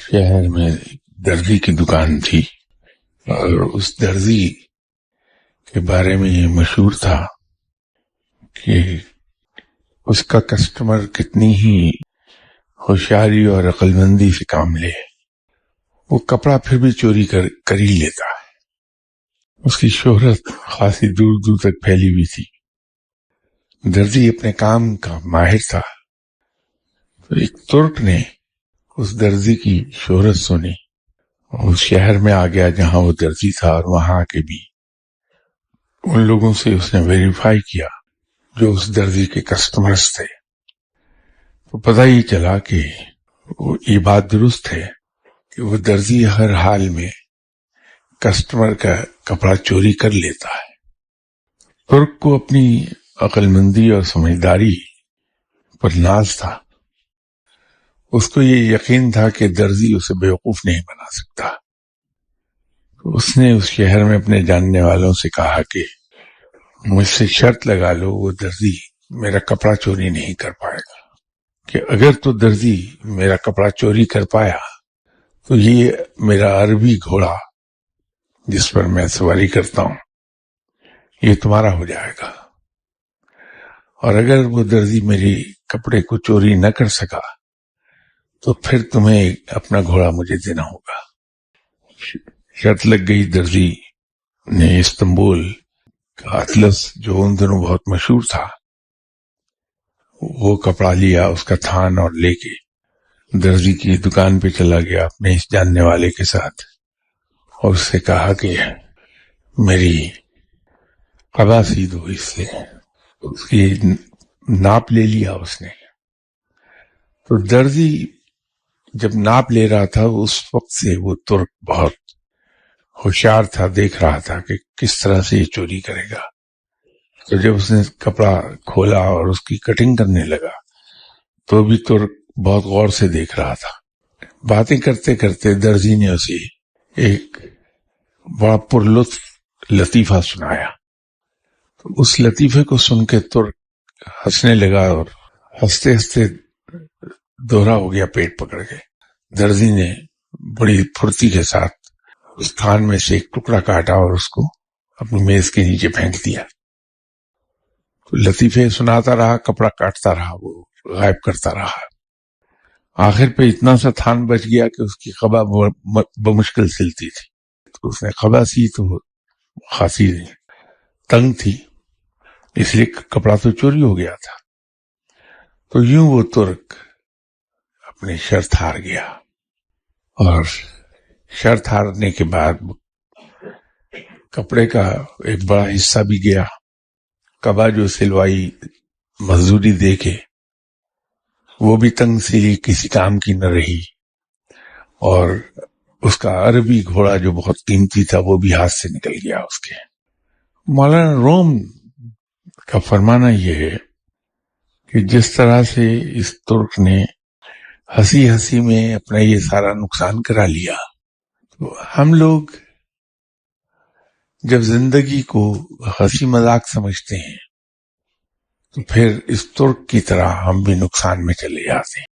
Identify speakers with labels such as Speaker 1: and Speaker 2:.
Speaker 1: شہر میں درزی کی دکان تھی، اور اس درزی کے بارے میں یہ مشہور تھا کہ اس کا کسٹمر کتنی ہی ہوشیاری اور عقل مندی سے کام لے، وہ کپڑا پھر بھی چوری کر ہی لیتا ہے۔ اس کی شہرت خاصی دور دور تک پھیلی ہوئی تھی۔ درزی اپنے کام کا ماہر تھا، تو ایک ترک نے اس درزی کی شہرت سنی، اس شہر میں آ گیا جہاں وہ درزی تھا، اور وہاں آ کے بھی ان لوگوں سے اس نے ویریفائی کیا جو اس درزی کے کسٹمرز تھے، تو پتہ ہی چلا کہ یہ بات درست ہے کہ وہ درزی ہر حال میں کسٹمر کا کپڑا چوری کر لیتا ہے۔ ترک کو اپنی عقل مندی اور سمجھداری پر ناز تھا۔ اس کو یہ یقین تھا کہ درزی اسے بیوقوف نہیں بنا سکتا۔ تو اس نے اس شہر میں اپنے جاننے والوں سے کہا کہ مجھ سے شرط لگا لو وہ درزی میرا کپڑا چوری نہیں کر پائے گا، کہ اگر تو درزی میرا کپڑا چوری کر پایا تو یہ میرا عربی گھوڑا جس پر میں سواری کرتا ہوں یہ تمہارا ہو جائے گا، اور اگر وہ درزی میری کپڑے کو چوری نہ کر سکا تو پھر تمہیں اپنا گھوڑا مجھے دینا ہوگا۔ شرط لگ گئی۔ درزی نے استنبول کا اطلس جو ان دنوں بہت مشہور تھا وہ کپڑا لیا، اس کا تھان، اور لے کے درزی کی دکان پہ چلا گیا اپنے اس جاننے والے کے ساتھ، اور اس سے کہا کہ میری قبا سی دو اس سے۔ اس کی ناپ لے لیا اس نے۔ تو درزی جب ناپ لے رہا تھا اس وقت سے وہ ترک بہت ہوشیار تھا، دیکھ رہا تھا کہ کس طرح سے یہ چوری کرے گا۔ تو جب اس نے کپڑا کھولا اور اس کی کٹنگ کرنے لگا تو بھی ترک بہت غور سے دیکھ رہا تھا۔ باتیں کرتے کرتے درزی نے اسے ایک بڑا پرلطف لطیفہ سنایا۔ تو اس لطیفے کو سن کے ترک ہنسنے لگا، اور ہنستے ہنستے دوہرا ہو گیا پیٹ پکڑ کے۔ درزی نے بڑی پھرتی کے ساتھ اس تھان میں سے ایک ٹکڑا کاٹا اور اس کو اپنی میز کے نیچے پھینک دیا۔ تو لطیفے سناتا رہا، کپڑا کاٹتا رہا، وہ غائب کرتا رہا۔ آخر پہ اتنا سا تھان بچ گیا کہ اس کی قبا بمشکل سلتی تھی۔ تو اس نے قبا سی تو خاصی تنگ تھی، اس لیے کپڑا تو چوری ہو گیا تھا۔ تو یوں وہ ترک اپنی شرط ہار گیا، اور شرط ہارنے کے بعد کپڑے کا ایک بڑا حصہ بھی گیا۔ کبا جو سلوائی مزدوری دے کے وہ بھی تنگ سلی، کسی کام کی نہ رہی، اور اس کا عربی گھوڑا جو بہت قیمتی تھا وہ بھی ہاتھ سے نکل گیا اس کے۔ مولانا روم کا فرمانا یہ ہے کہ جس طرح سے اس ترک نے ہنسی ہنسی میں اپنا یہ سارا نقصان کرا لیا، تو ہم لوگ جب زندگی کو ہنسی مذاق سمجھتے ہیں تو پھر اس ترک کی طرح ہم بھی نقصان میں چلے جاتے ہیں۔